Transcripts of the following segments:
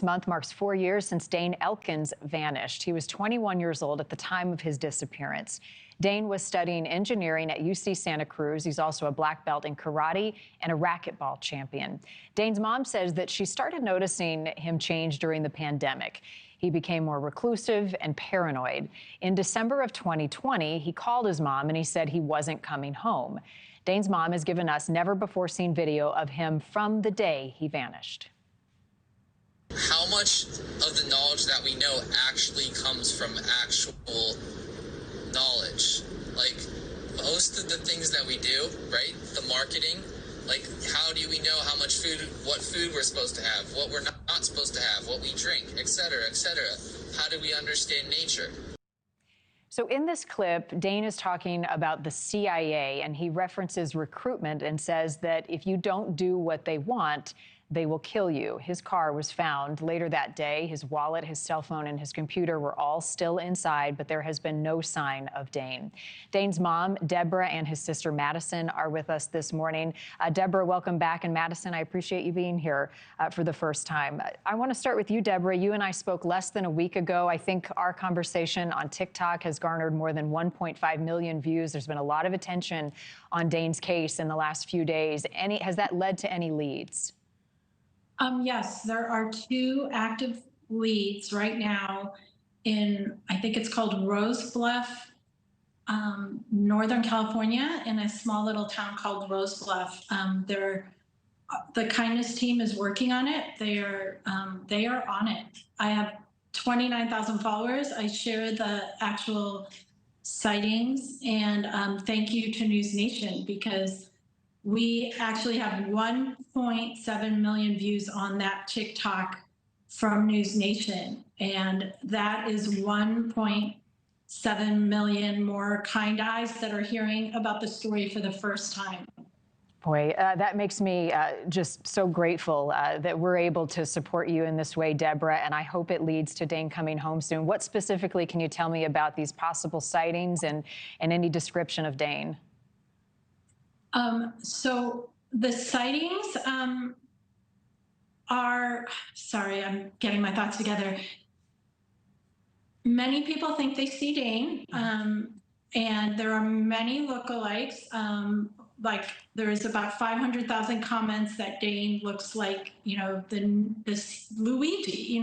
Month marks 4 years since Dane Elkins vanished. He was 21 years old at the time of his disappearance. Dane was studying engineering at UC Santa Cruz. He's also a black belt in karate and a racquetball champion. Dane's mom says that she started noticing him change during the pandemic. He became more reclusive and paranoid. In December of 2020, he called his mom and he said he wasn't coming home. Dane's mom has given us never-before-seen video of him from the day he vanished. How much of the knowledge that we know actually comes from actual knowledge? Like, most of the things that we do, right? The marketing, like, how do we know how much food, what food we're supposed to have, what we're not supposed to have, what we drink, etc., etc.? How do we understand nature? So in this clip, Dane is talking about the CIA, and he references recruitment and says that if you don't do what they want, they will kill you. His car was found later that day. His wallet, his cell phone, and his computer were all still inside, but there has been no sign of Dane. Dane's mom, Deborah, and his sister Madison are with us this morning. Deborah, welcome back. And Madison, I appreciate you being here for the first time. I want to start with you, Deborah. You and I spoke less than a week ago. I think our conversation on TikTok has garnered more than 1.5 million views. There's been a lot of attention on Dane's case in the last few days. Has that led to any leads? Yes, there are 2 active leads right now in, I think it's called Rose Bluff, Northern California, in a small little town called Rose Bluff. The kindness team is working on it. They are on it. I have 29,000 followers. I share the actual sightings, and thank you to NewsNation, because we actually have 1.7 million views on that TikTok from NewsNation, and that is 1.7 million more kind eyes that are hearing about the story for the first time. Boy, that makes me just so grateful that we're able to support you in this way, Deborah, and I hope it leads to Dane coming home soon. What specifically can you tell me about these possible sightings and any description of Dane? So the sightings are, sorry, I'm getting my thoughts together. Many people think they see Dane, and there are many lookalikes. Like, there's about 500,000 comments that Dane looks like, this Luigi,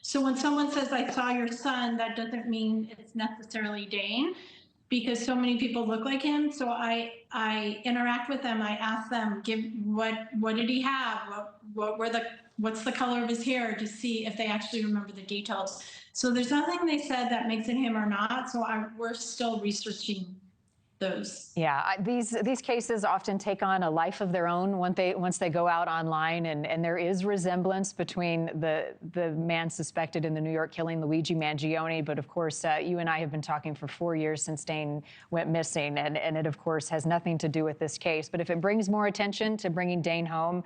So when someone says, I saw your son, that doesn't mean it's necessarily Dane, because so many people look like him. So I interact with them. I ask them, what did he have? What's the color of his hair, to see if they actually remember the details. So there's nothing they said that makes it him or not. So we're still researching those. Yeah, these cases often take on a life of their own once they go out online, and there is resemblance between the man suspected in the New York killing, Luigi Mangione, but of course you and I have been talking for 4 years since Dane went missing, and it of course has nothing to do with this case. But if it brings more attention to bringing Dane home,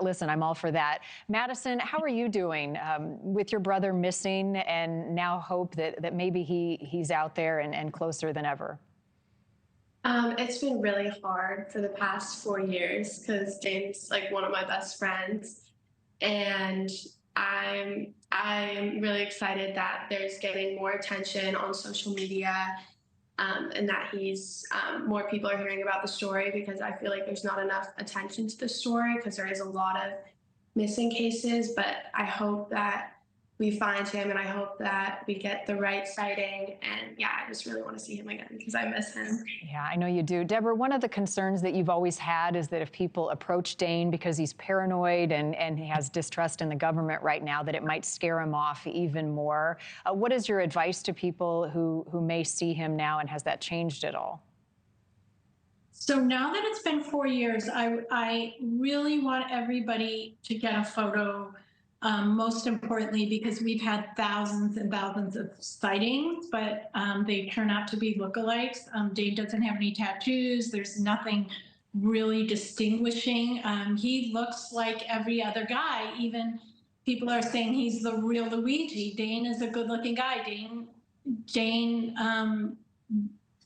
listen, I'm all for that. Madison, how are you doing with your brother missing, and now hope that maybe he's out there and closer than ever? It's been really hard for the past 4 years, because Dane's like one of my best friends, and I'm really excited that there's getting more attention on social media, and that more people are hearing about the story, because I feel like there's not enough attention to the story, because there is a lot of missing cases. But I hope that we find him, and I hope that we get the right sighting. And yeah, I just really want to see him again, because I miss him. Yeah, I know you do. Deborah, one of the concerns that you've always had is that if people approach Dane because he's paranoid and he has distrust in the government right now, that it might scare him off even more. What is your advice to people who may see him now, and has that changed at all? So now that it's been 4 years, I really want everybody to get a photo. Most importantly, because we've had thousands and thousands of sightings, but they turn out to be lookalikes. Dane doesn't have any tattoos. There's nothing really distinguishing. He looks like every other guy. Even people are saying he's the real Luigi. Dane is a good-looking guy. Dane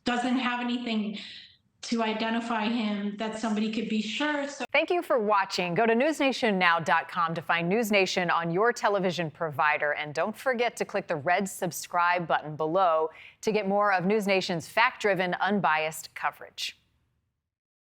doesn't have anything to identify him, that somebody could be sure. So thank you for watching. Go to newsnationnow.com to find NewsNation on your television provider. And don't forget to click the red subscribe button below to get more of NewsNation's fact-driven, unbiased coverage.